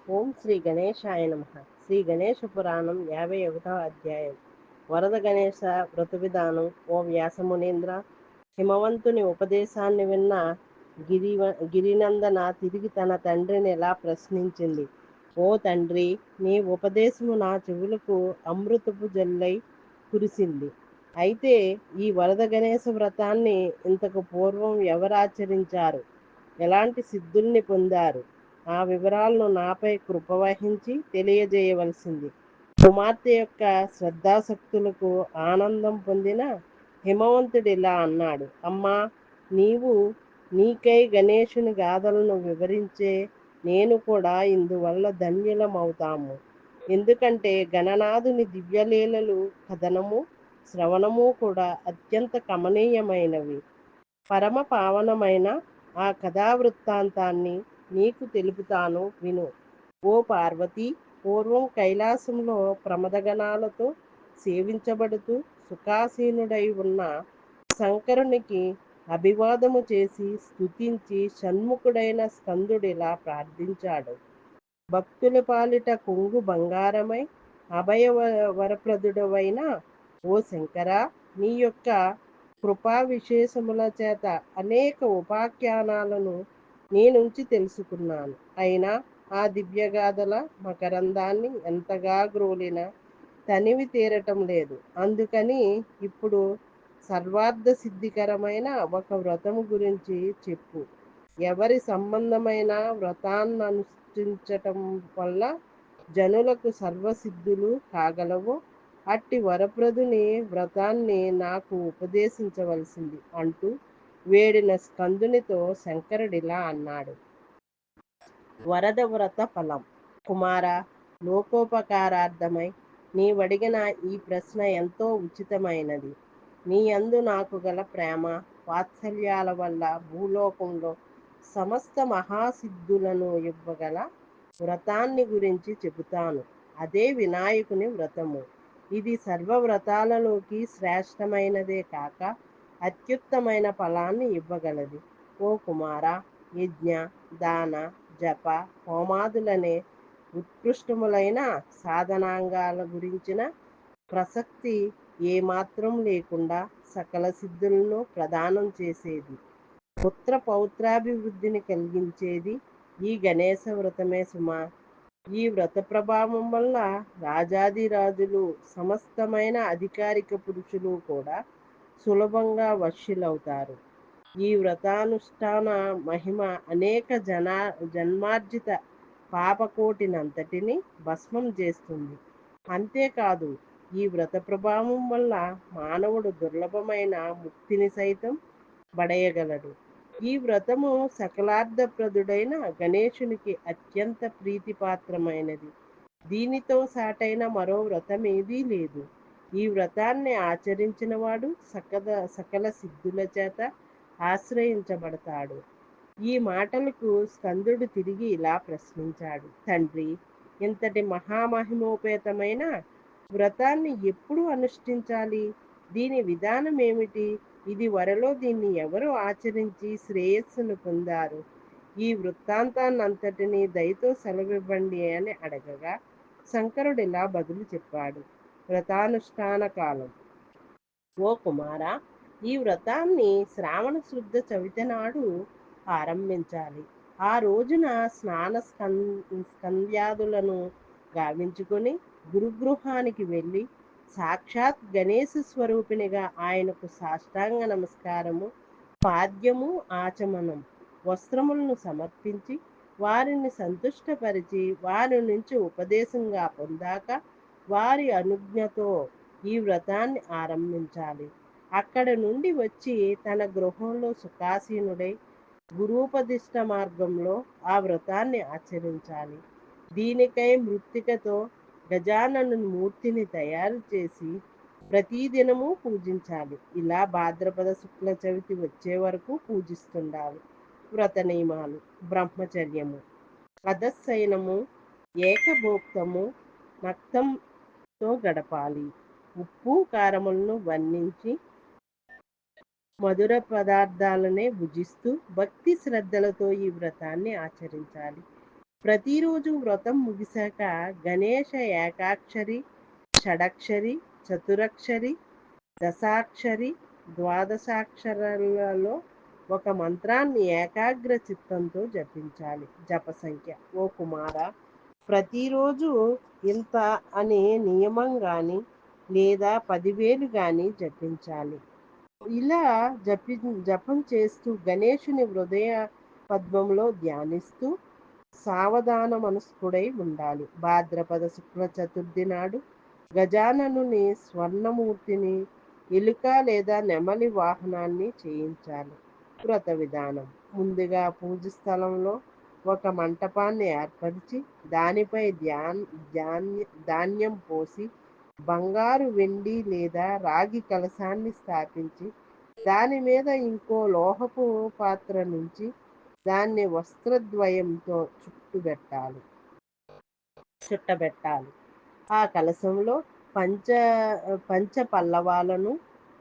ఓం శ్రీ గణేశాయ నమః. శ్రీ గణేశ పురాణం 51వ అధ్యాయం. వరద గణేశ వ్రత విధానం. ఓ వ్యాసమునీంద్ర, హిమవంతుని ఉపదేశాన్ని విన్న గిరినందన తిరిగి తన తండ్రిని ఎలా ప్రశ్నించింది. ఓ తండ్రి, నీ ఉపదేశము నా చెవులకు అమృతపు జల్లై కురిసింది. అయితే ఈ వరద గణేశ వ్రతాన్ని ఇంతకు పూర్వం ఎవరాచరించారు, ఎలాంటి సిద్ధుల్ని పొందారు, ఆ వివరాలను నాపై కృప వహించి తెలియజేయవలసింది. కుమార్తె యొక్క శ్రద్ధాశక్తులకు ఆనందం పొందిన హిమవంతుడిలా అన్నాడు. అమ్మా, నీవు నీకై గణేశుని గాథలను వివరించే నేను కూడా ఇందువల్ల ధన్యులమవుతాము. ఎందుకంటే గణనాథుని దివ్యలీలలు కథనము శ్రవణము కూడా అత్యంత కమనీయమైనవి. పరమ పావనమైన ఆ కథావృత్తాంతాన్ని నీకు తెలుపుతాను విను. ఓ పార్వతి, పూర్వం కైలాసంలో ప్రమదగణాలతో సేవించబడుతూ సుఖాసీనుడై ఉన్న శంకరునికి అభివాదము చేసి స్తుతించి షణ్ముఖుడైన స్కందుడిలా ప్రార్థించాడు. భక్తుల పాలిట కొంగు బంగారమై అభయ వరప్రదుడవైన ఓ శంకర, నీ యొక్క కృపా విశేషముల చేత అనేక ఉపాఖ్యానాలను నీ నుంచి తెలుసుకున్నాను. అయినా ఆ దివ్యగాథల మకరందాన్ని ఎంతగా గ్రోలినా తనివి తీరటం లేదు. అందుకని ఇప్పుడు సర్వార్థ సిద్ధికరమైన ఒక వ్రతము గురించి చెప్పు. ఎవరి సంబంధమైన వ్రతాన్ని అనుష్ఠించటం వల్ల జనులకు సర్వసిద్ధులు కాగలవో అట్టి వరప్రదుని వ్రతాన్ని నాకు ఉపదేశించవలసింది అంటూ వేడిన స్కందునితో శంకరుడిలా అన్నాడు. వరద వ్రత ఫలం. కుమార, లోకోపకారార్థమై నీవడిగిన ఈ ప్రశ్న ఎంతో ఉచితమైనది. నీ యందు నాకు గల ప్రేమ వాత్సల్యాల వల్ల భూలోకంలో సమస్త మహాసిద్ధులను ఇవ్వగల వ్రతాన్ని గురించి చెబుతాను. అదే వినాయకుని వ్రతము. ఇది సర్వవ్రతాలలోకి శ్రేష్టమైనదే కాక అత్యుత్తమైన ఫలాన్ని ఇవ్వగలది. ఓ కుమార, యజ్ఞ, దాన, జప, హోమాదులనే ఉత్కృష్టములైన సాధనాంగాల గురించిన ప్రసక్తి ఏమాత్రం లేకుండా సకల సిద్ధులను ప్రదానం చేసేది, పుత్ర పౌత్రాభివృద్ధిని కలిగించేది ఈ గణేశ వ్రతమే సుమా. ఈ వ్రత ప్రభావం వల్ల రాజాదిరాజులు సమస్తమైన అధికారిక పురుషులు కూడా సులభంగా వశ్యులవుతారు. ఈ వ్రతానుష్ఠాన మహిమ అనేక జన్మార్జిత పాపకోటినంతటిని భస్మం చేస్తుంది. అంతేకాదు, ఈ వ్రత ప్రభావం వల్ల మానవుడు దుర్లభమైన ముక్తిని సైతం బడయగలడు. ఈ వ్రతము సకలార్థప్రదుడైన గణేశునికి అత్యంత ప్రీతిపాత్రమైనది. దీనితో సాటైన మరో వ్రతమేదీ లేదు. ఈ వ్రతాన్ని ఆచరించిన వాడు సకల సిద్ధుల చేత ఆశ్రయించబడతాడు. ఈ మాటలకు స్కందుడు తిరిగి ఇలా ప్రశ్నించాడు. తండ్రి, ఇంతటి మహామహిమోపేతమైన వ్రతాన్ని ఎప్పుడు అనుష్ఠించాలి? దీని విధానం ఏమిటి? ఇది వరలో దీన్ని ఎవరు ఆచరించి శ్రేయస్సును పొందారు? ఈ వృత్తాంతాన్నంతటినీ దయతో సెలవివ్వండి అని అడగగా శంకరుడిలా బదులు చెప్పాడు. వ్రతానుష్ఠాన కాలం. ఓ కుమార, ఈ వ్రతాన్ని శ్రావణ శుద్ధ చవితి నాడు ఆరంభించాలి. ఆ రోజున స్కంద్యాదులను గావించుకొని గురుగృహానికి వెళ్ళి సాక్షాత్ గణేశ స్వరూపిణిగా ఆయనకు సాష్టాంగ నమస్కారము, పాద్యము, ఆచమనం, వస్త్రములను సమర్పించి వారిని సంతుష్టపరిచి వారి నుంచి ఉపదేశంగా పొందాక వారి అనుజ్ఞతో ఈ వ్రతాన్ని ఆరంభించాలి. అక్కడ నుండి వచ్చి తన గృహంలో సుఖాసీనుడై గురూపదిష్ట మార్గంలో ఆ వ్రతాన్ని ఆచరించాలి. దీనికై మృత్తికతో గజాననుని మూర్తిని తయారు చేసి ప్రతిదినము పూజించాలి. ఇలా భాద్రపద శుక్ల చవితి వచ్చే వరకు పూజిస్తుండాలి. వ్రత నియమాలు. బ్రహ్మచర్యము, అధశయనము, ఏకభోక్తము, నక్తంతో గడపాలి. ఉప్పు కారములను వర్ణించి మధుర పదార్థాలనే భుజిస్తూ భక్తి శ్రద్ధలతో ఈ వ్రతాన్ని ఆచరించాలి. ప్రతిరోజు వ్రతం ముగిశాక గణేశ ఏకాక్షరి, షడక్షరి, చతురక్షరి, దశాక్షరి, ద్వాదశాక్షరాలలో ఒక మంత్రాన్ని ఏకాగ్ర చిత్తంతో జపించాలి. జప సంఖ్య: ఓ కుమార, ప్రతిరోజు ఇంత అనే నియమం కానీ లేదా 10,000 కానీ జపించాలి. ఇలా జపం చేస్తూ గణేశుని హృదయ పద్మంలో ధ్యానిస్తూ సావధాన మనస్కుడై ఉండాలి. భాద్రపద శుక్ల చతుర్థి నాడు గజాననుని స్వర్ణమూర్తిని ఎలుక లేదా నెమలి వాహనాన్ని చేయించాలి. వ్రత విధానం: ముందుగా పూజ స్థలంలో ఒక మంటపాన్ని ఏర్పరిచి దానిపై ధాన్యం పోసి బంగారు, వెండి లేదా రాగి కలశాన్ని స్థాపించి దాని మీద ఇంకో లోహపు పాత్ర నుంచి దాన్ని వస్త్రద్వయంతో చుట్టబెట్టాలి. ఆ కలశంలో పంచ పంచ పల్లవాలను,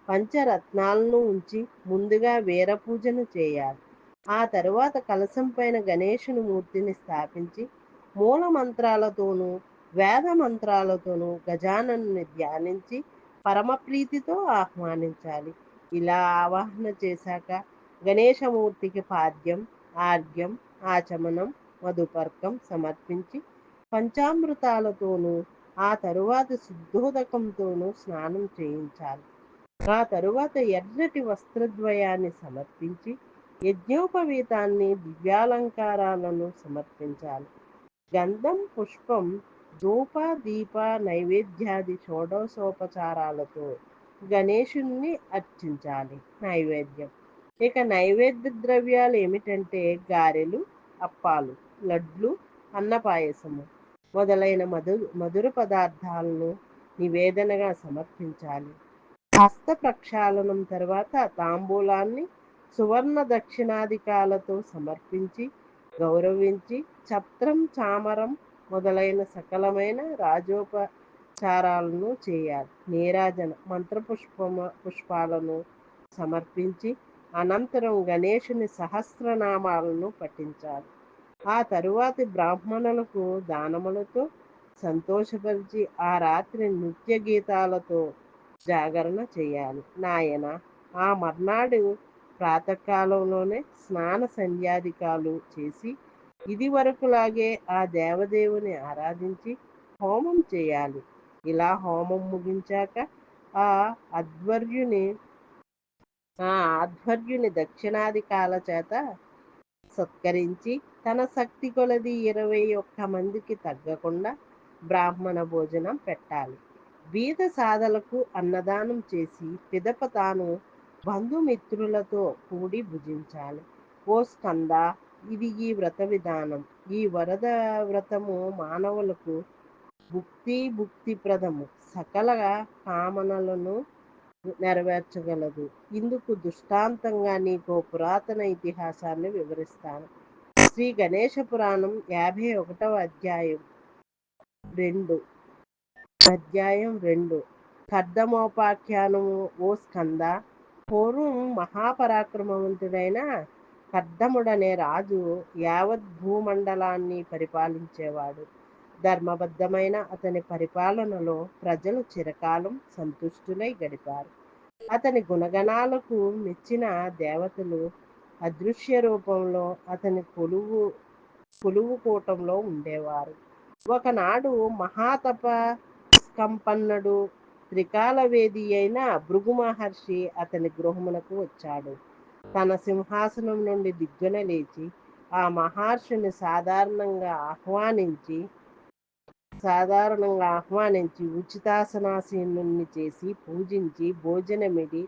పంచరత్నాలను ఉంచి ముందుగా వీరపూజను చేయాలి. ఆ తరువాత కలశం పైన గణేశుని మూర్తిని స్థాపించి మూల మంత్రాలతోనూ వేద మంత్రాలతోనూ గజాననుని ధ్యానించి పరమప్రీతితో ఆహ్వానించాలి. ఇలా ఆవాహన చేశాక గణేశమూర్తికి పాద్యం, ఆర్ఘ్యం, ఆచమనం, మధుపర్కం సమర్పించి పంచామృతాలతోనూ ఆ తరువాత శుద్ధోదకంతోనూ స్నానం చేయించాలి. ఆ తరువాత ఎర్రటి వస్త్రద్వయాన్ని సమర్పించి యజ్ఞోపవీతాన్ని, దివ్యాలంకారాలను సమర్పించాలి. గంధం, పుష్పం, ధూప, దీప, నైవేద్యాది షోడశోపచారాలతో గణేశుణ్ణి అర్చించాలి. నైవేద్యం: ఇక నైవేద్య ద్రవ్యాలు ఏమిటంటే గారెలు, అప్పాలు, లడ్లు, అన్నపాయసము మొదలైన మధుర పదార్థాలను నివేదనగా సమర్పించాలి. హస్త ప్రక్షాళనం తర్వాత తాంబూలాన్ని సువర్ణ దక్షిణాధికాలతో సమర్పించి గౌరవించి ఛత్రం, చామరం మొదలైన సకలమైన రాజోపచారాలను చేయాలి. నీరాజన పుష్పాలను సమర్పించి అనంతరం గణేశుని సహస్రనామాలను పఠించాలి. ఆ తరువాతి బ్రాహ్మణులకు దానములతో సంతోషపరిచి ఆ రాత్రి నృత్య గీతాలతో జాగరణ చేయాలి. నాయన, ఆ మర్నాడు ప్రాతకాలంలోనే స్నాన సంధ్యాదికాలు చేసి ఇది వరకులాగే ఆ దేవదేవుని ఆరాధించి హోమం చేయాలి. ఇలా హోమం ముగించాక ఆ అధ్వర్యుని దక్షిణాధికాల చేత సత్కరించి తన శక్తి కొలది 21 మందికి తగ్గకుండా బ్రాహ్మణ భోజనం పెట్టాలి. బీద సాధలకు అన్నదానం చేసి పిదప తాను బంధుమిత్రులతో కూడి భుజించాలి. ఓ స్కంద, ఇది ఈ వ్రత విధానం. ఈ వరద వ్రతము మానవులకు భుక్తిప్రదము, సకల కామనలను నెరవేర్చగలదు. ఇందుకు దృష్టాంతంగా నీకు పురాతన ఇతిహాసాన్ని వివరిస్తాను. శ్రీ గణేశ పురాణం 51వ అధ్యాయం 2 కర్దమోపాఖ్యానము. ఓ స్కంద, పూర్వం మహాపరాక్రమవంతుడైన కర్దముడనే రాజు యావత్ భూమండలాన్ని పరిపాలించేవాడు. ధర్మబద్ధమైన అతని పరిపాలనలో ప్రజలు చిరకాలం సంతుష్టులై గడిపారు. అతని గుణగణాలకు మెచ్చిన దేవతలు అదృశ్య రూపంలో అతని కొలువుకూటంలో ఉండేవారు. ఒకనాడు మహాతప స్కంపన్నుడు, త్రికాలవేది అయిన భృగు మహర్షి అతని గృహమునకు వచ్చాడు. తన సింహాసనం నుండి దిగ్గున లేచి ఆ మహర్షిని సాధారణంగా ఆహ్వానించి ఉచితాసనాసీనుణ్ణి చేసి పూజించి భోజనమిడి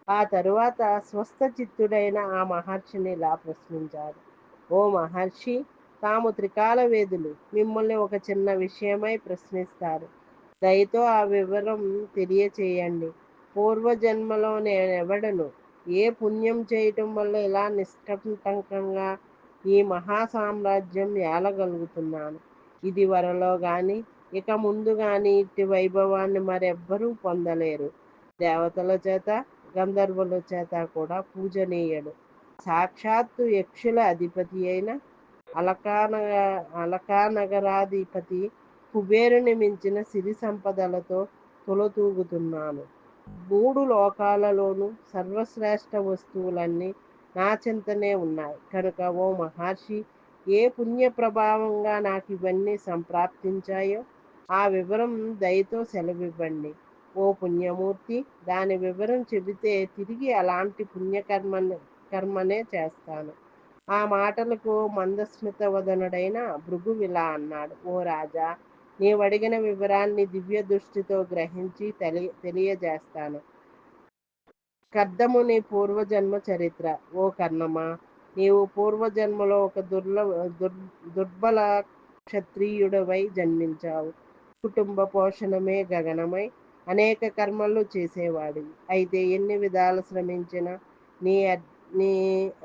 ఆ తరువాత స్వస్థచిత్తుడైన ఆ మహర్షిని ఇలా ప్రశ్నించాడు. ఓ మహర్షి, తాము త్రికాలవేదులు మిమ్మల్ని ఒక చిన్న విషయమై ప్రశ్నిస్తారు. దయతో ఆ వివరం తెలియచేయండి. పూర్వజన్మలో నేనెవడను, ఏ పుణ్యం చేయటం వల్ల ఇలా నిష్కంటకంగా ఈ మహాసామ్రాజ్యం ఏలగలుగుతున్నాను? ఇది వరలో గాని ఇక ముందు గాని ఇట్టి వైభవాన్ని మరెవ్వరూ పొందలేరు. దేవతల చేత, గంధర్వుల చేత కూడా పూజనీయుడు, సాక్షాత్తు యక్షుల అధిపతి అయిన అలకానగ అలకానగరాధిపతి కుబేరుని మించిన సిరి సంపదలతో తులతూగుతున్నాను. 3 లోకాలలోనూ సర్వశ్రేష్ఠ వస్తువులన్నీ నా చెంతనే ఉన్నాయి. కనుక ఓ మహర్షి, ఏ పుణ్య ప్రభావంగా నాకివన్నీ సంప్రాప్తించాయో ఆ వివరం దయతో సెలవివ్వండి. ఓ పుణ్యమూర్తి, దాని వివరం చెబితే తిరిగి అలాంటి కర్మనే చేస్తాను. ఆ మాటలకు మందస్మిత వదనుడైన భృగువిలా అన్నాడు: ఓ రాజా, నీవడిగిన వివరాన్ని దివ్య దృష్టితో గ్రహించి తెలియజేస్తాను. కర్దముని పూర్వజన్మ చరిత్ర. ఓ కర్ణమా, నీవు పూర్వజన్మలో ఒక దుర్బల క్షత్రియుడవై జన్మించావు. కుటుంబ పోషణమే గగనమై అనేక కర్మలు చేసేవాడివి. అయితే ఎన్ని విధాలు శ్రమించినా నీ నీ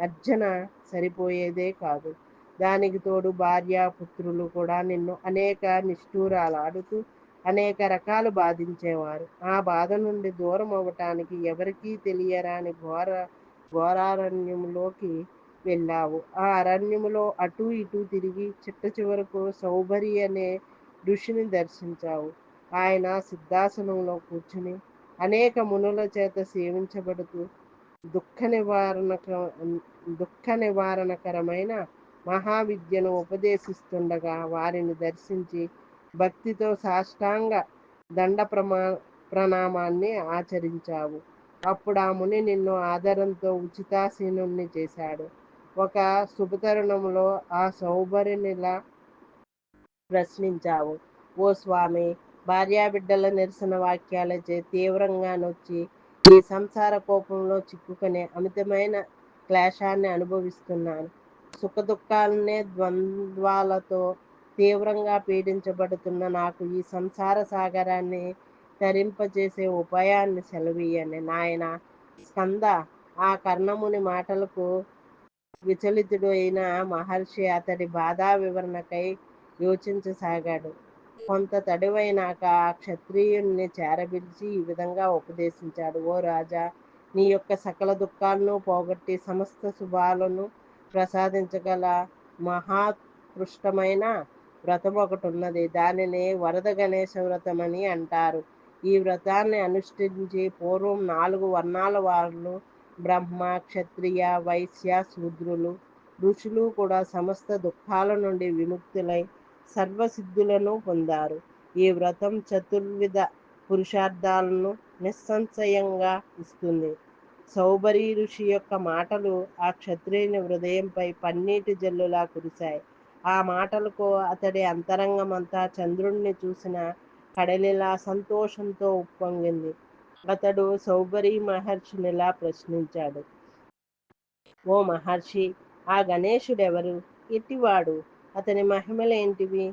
అర్జన సరిపోయేదే కాదు. దానికి తోడు భార్య పుత్రులు కూడా నిన్ను అనేక నిష్ఠూరాలాడుతూ అనేక రకాలు బాధించేవారు. ఆ బాధ నుండి దూరం అవ్వటానికి ఎవరికీ తెలియరాని ఘోరారణ్యంలోకి వెళ్ళావు. ఆ అరణ్యములో అటూ ఇటూ తిరిగి చిట్ట చివరకు సౌభరి అనే ఋషిని దర్శించావు. ఆయన సిద్ధాసనంలో కూర్చుని అనేక మునుల చేత సేవించబడుతూ దుఃఖ నివారణక దుఃఖ నివారణకరమైన మహావిద్యను ఉపదేశిస్తుండగా వారిని దర్శించి భక్తితో సాష్టాంగ దండ ప్రణామాన్ని ఆచరించావు. అప్పుడు ఆ ముని నిన్ను ఆదరంతో ఉచితాసీనుణ్ణి చేశాడు. ఒక శుభతరుణంలో ఆ సౌభరినిలా ప్రశ్నించావు: ఓ స్వామి, భార్యాబిడ్డల నిరసన వాక్యాలచే తీవ్రంగా నొచ్చి ఈ సంసార కోపంలో చిక్కుకునే అమితమైన క్లేశాన్ని అనుభవిస్తున్నాను. సుఖదుఖాలనే ద్వంద్వాలతో తీవ్రంగా పీడించబడుతున్న నాకు ఈ సంసార సాగరాన్ని తరింపజేసే ఉపాయాన్ని సెలవీయండి. నాయన స్కంద. ఆ కర్ణముని మాటలకు విచలితుడు అయిన మహర్షి అతడి బాధా వివరణకై యోచించసాగాడు. కొంత తడివైనాక ఆ క్షత్రియుణ్ణి చేరబిలిచి ఈ విధంగా ఉపదేశించాడు: ఓ రాజా, నీ యొక్క సకల దుఃఖాలను పోగొట్టి సమస్త శుభాలను ప్రసాదించగల మహాత్కృష్టమైన వ్రతం ఒకటి ఉన్నది. దానిని వరద గణేశ వ్రతం అని అంటారు. ఈ వ్రతాన్ని అనుష్ఠించి పూర్వం 4 వర్ణాల వాళ్ళు, బ్రహ్మ, క్షత్రియ, వైశ్య, శూద్రులు, ఋషులు కూడా సమస్త దుఃఖాల నుండి విముక్తులై సర్వసిద్ధులను పొందారు. ఈ వ్రతం చతుర్విధ పురుషార్థాలను నిస్సంశయంగా ఇస్తుంది. సౌభరీ ఋషి యొక్క మాటలు ఆ క్షత్రియుని హృదయంపై పన్నీటి జల్లులా కురిశాయి. ఆ మాటలకు అతడి అంతరంగమంతా చంద్రుణ్ణి చూసిన కడలిలా సంతోషంతో ఉప్పొంగింది. అతడు సౌభరీ మహర్షినిలా ప్రశ్నించాడు: ఓ మహర్షి, ఆ గణేశుడెవరు? ఎట్టివాడు? అతని మహిమలేంటివి?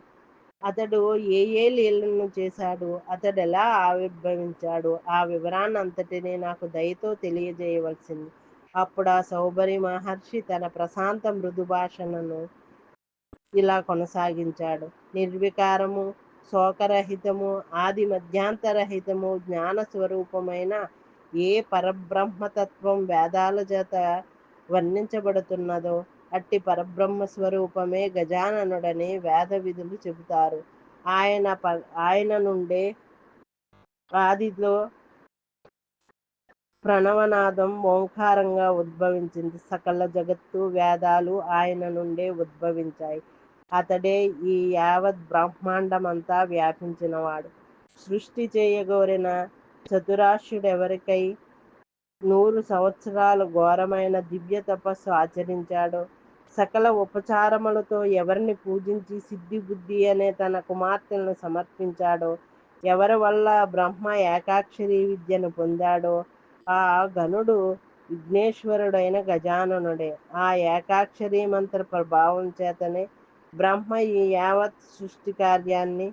అతడు ఏ లీలలను చేశాడు? అతడెలా ఆవిర్భవించాడు? ఆ వివరాన్నంతటినీ నాకు దయతో తెలియజేయవలసింది. అప్పుడా సౌభరి మహర్షి తన ప్రశాంత మృదు భాషణను ఇలా కొనసాగించాడు: నిర్వికారము, శోకరహితము, ఆది మధ్యాంతరహితము, జ్ఞాన స్వరూపమైన ఏ పరబ్రహ్మతత్వం వేదాల చేత వర్ణించబడుతున్నదో అట్టి పరబ్రహ్మ స్వరూపమే గజాననుడని వేద విధులు చెబుతారు. ఆయన నుండే ఆదిలో ప్రణవనాదం ఓంకారంగా ఉద్భవించింది. సకల జగత్తు, వేదాలు ఆయన నుండే ఉద్భవించాయి. అతడే ఈ యావత్ బ్రహ్మాండమంతా వ్యాపించినవాడు. సృష్టి చేయగోరిన చతురాష్యుడెవరికై 100 సంవత్సరాలు ఘోరమైన దివ్య తపస్సు ఆచరించాడో, సకల ఉపచారములతో ఎవరిని పూజించి సిద్ధి బుద్ధి అనే తన కుమార్తెలను సమర్పించాడో, ఎవరి వల్ల బ్రహ్మ ఏకాక్షరీ విద్యను పొందాడో, ఆ గణుడు విఘ్నేశ్వరుడైన గజాననుడే. ఆ ఏకాక్షరీ మంత్ర ప్రభావం చేతనే బ్రహ్మ ఈ యావత్ సృష్టి కార్యాన్ని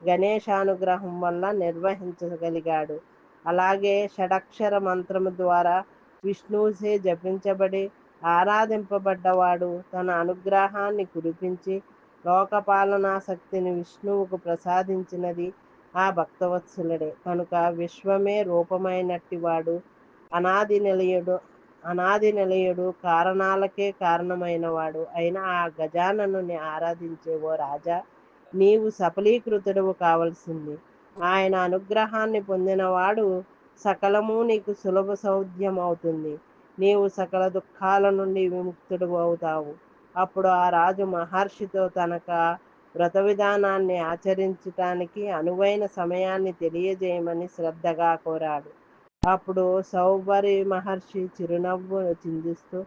గణేశానుగ్రహం వల్ల నిర్వహించగలిగాడు. అలాగే షడక్షర మంత్రము ద్వారా విష్ణువుచే జపించబడి ఆరాధింపబడ్డవాడు తన అనుగ్రహాన్ని కురిపించి లోకపాలనాశక్తిని విష్ణువుకు ప్రసాదించినది ఆ భక్తవత్సలుడే. కనుక విశ్వమే రూపమైనట్టివాడు, అనాది నిలయుడు, అనాది నిలయుడు, కారణాలకే కారణమైనవాడు అయిన ఆ గజాననుని ఆరాధించే ఓ రాజా, నీవు సఫలీకృతుడవు కావలసింది. ఆయన అనుగ్రహాన్ని పొందినవాడు సకలము నీకు సులభ సౌధ్యమవుతుంది. నీవు సకల దుఃఖాల నుండి విముక్తుడు అవుతావు. అప్పుడు ఆ రాజు మహర్షితో తనక వ్రత విధానాన్ని ఆచరించటానికి అనువైన సమయాన్ని తెలియజేయమని శ్రద్ధగా కోరాడు. అప్పుడు సౌబరి మహర్షి చిరునవ్వు చిందిస్తూ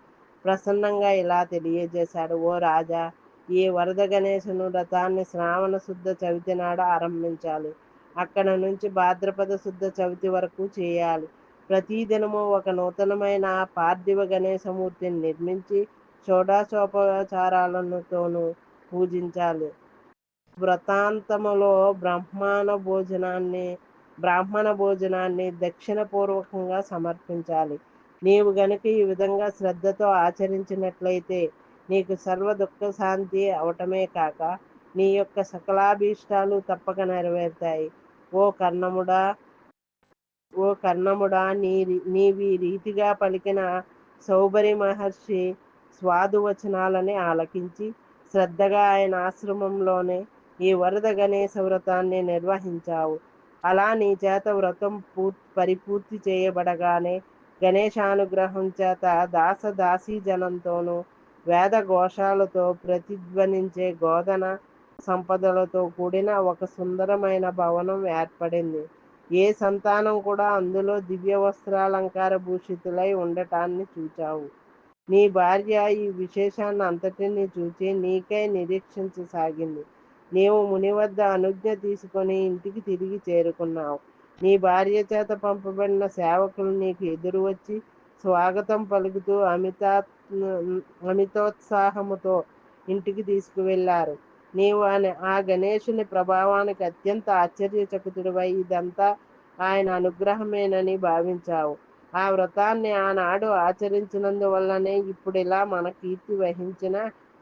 ప్రసన్నంగా ఇలా తెలియజేశాడు: ఓ రాజా, ఈ వరద గణేశుని వ్రతాన్ని శ్రావణ శుద్ధ చవితి నాడు ఆరంభించాలి. అక్కడ నుంచి భాద్రపద శుద్ధ చవితి వరకు చేయాలి. ప్రతిదినము ఒక నూతనమైన పార్థివ గణేశమూర్తిని నిర్మించి షోడశోపచారాలతోనూ పూజించాలి. వ్రతాంతములో బ్రాహ్మణ భోజనాన్ని దక్షిణపూర్వకంగా సమర్పించాలి. నీవు గనుక ఈ విధంగా శ్రద్ధతో ఆచరించినట్లయితే నీకు సర్వ దుఃఖ శాంతి అవటమే కాక నీ యొక్క సకలాభీష్టాలు తప్పక నెరవేరుతాయి. ఓ కర్ణముడా ఓ కర్ణముడా, నీవీ రీతిగా పలికిన సౌబరి మహర్షి స్వాదువచనాలని ఆలకించి శ్రద్ధగా ఆయన ఆశ్రమంలోనే ఈ వరద గణేశ వ్రతాన్ని నిర్వహించావు. అలా నీ చేత వ్రతం పరిపూర్తి చేయబడగానే గణేశానుగ్రహం చేత దాస దాసీ జనంతోనూ వేద ఘోషాలతో ప్రతిధ్వనించే గోధన సంపదలతో కూడిన ఒక సుందరమైన భవనం ఏర్పడింది. ఏ సంతానం కూడా అందులో దివ్య వస్త్రాలంకార భూషితులై ఉండటాన్ని చూచావు. నీ భార్య ఈ విశేషాన్ని అంతటినీ చూచి నీకై నిరీక్షించసాగింది. నీవు ముని వద్ద అనుజ్ఞ తీసుకొని ఇంటికి తిరిగి చేరుకున్నావు. నీ భార్య చేత పంపబడిన సేవకులు నీకు ఎదురు వచ్చి స్వాగతం పలుకుతూ అమితోత్సాహముతో ఇంటికి తీసుకువెళ్ళారు. నీవు ఆ గణేశుని ప్రభావానికి అత్యంత ఆశ్చర్యచకితుడివై ఇదంతా ఆయన అనుగ్రహమేనని భావించావు. ఆ వ్రతాన్ని ఆనాడు ఆచరించినందువల్లనే ఇప్పుడిలా మన కీర్తి వహించిన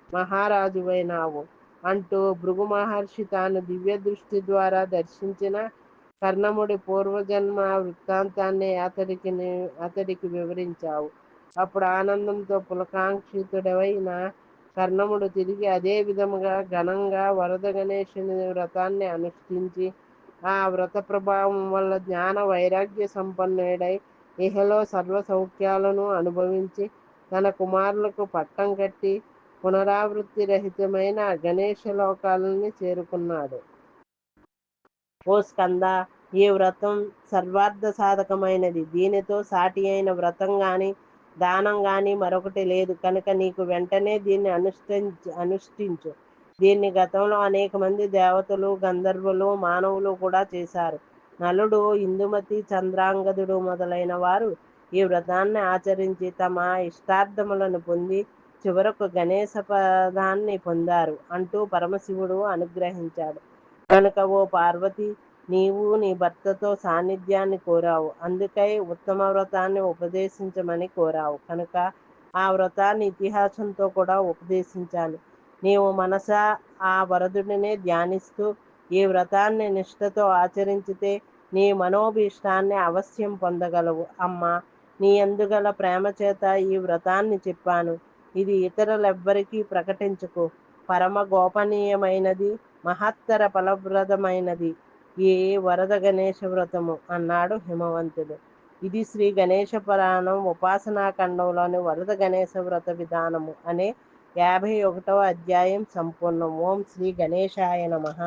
మహారాజువైనావు అంటూ భృగు మహర్షి తాను దివ్య దృష్టి ద్వారా దర్శించిన కర్ణముడి పూర్వజన్మ వృత్తాంతాన్ని అతడికి వివరించావు. అప్పుడు ఆనందంతో పులకాంక్షితుడైన కర్ణముడు తిరిగి అదే విధముగా ఘనంగా వరద గణేశుని వ్రతాన్ని అనుష్ఠించి ఆ వ్రత ప్రభావం వల్ల జ్ఞాన వైరాగ్య సంపన్నుడై ఇహలో సర్వ సౌఖ్యాలను అనుభవించి తన కుమారులకు పట్టం కట్టి పునరావృత్తి రహితమైన గణేశ లోకాలని చేరుకున్నాడు. ఓ స్కంద, ఈ వ్రతం సర్వార్థ సాధకమైనది. దీనితో సాటి అయిన వ్రతం గాని దానం గాని మరొకటి లేదు కనుక నీకు వెంటనే దీన్ని అనుష్ఠించు. దీన్ని గతంలో అనేక మంది దేవతలు, గంధర్వులు, మానవులు కూడా చేశారు. నలుడు, ఇందుమతి, చంద్రాంగదుడు మొదలైన వారు ఈ వ్రతాన్ని ఆచరించి తమ ఇష్టార్థములను పొంది చివరకు గణేశ పదాన్ని పొందారు అంటూ పరమశివుడు అనుగ్రహించాడు. కనుక ఓ పార్వతి, నీవు నీ భర్తతో సాన్నిధ్యాన్ని కోరావు. అందుకై ఉత్తమ వ్రతాన్ని ఉపదేశించమని కోరావు కనుక ఆ వ్రతాన్ని ఇతిహాసంతో కూడా ఉపదేశించాను. నీవు మనసా ఆ వరదుడినే ధ్యానిస్తూ ఈ వ్రతాన్ని నిష్ఠతో ఆచరించితే నీ మనోభీష్టాన్ని అవశ్యం పొందగలవు. అమ్మా, నీ అందుగల ప్రేమ చేత ఈ వ్రతాన్ని చెప్పాను. ఇది ఇతరులెవ్వరికీ ప్రకటించకు. పరమ గోపనీయమైనది, మహత్తర ఫలప్రదమైనది ఈ వరద గణేశ వ్రతము అన్నాడు హిమవంతుడు. ఇది శ్రీ గణేశ పురాణం ఉపాసనా ఖండంలోని వరద గణేశ వ్రత విధానము అనే 51వ అధ్యాయం సంపూర్ణం. ఓం శ్రీ గణేశాయ నమః.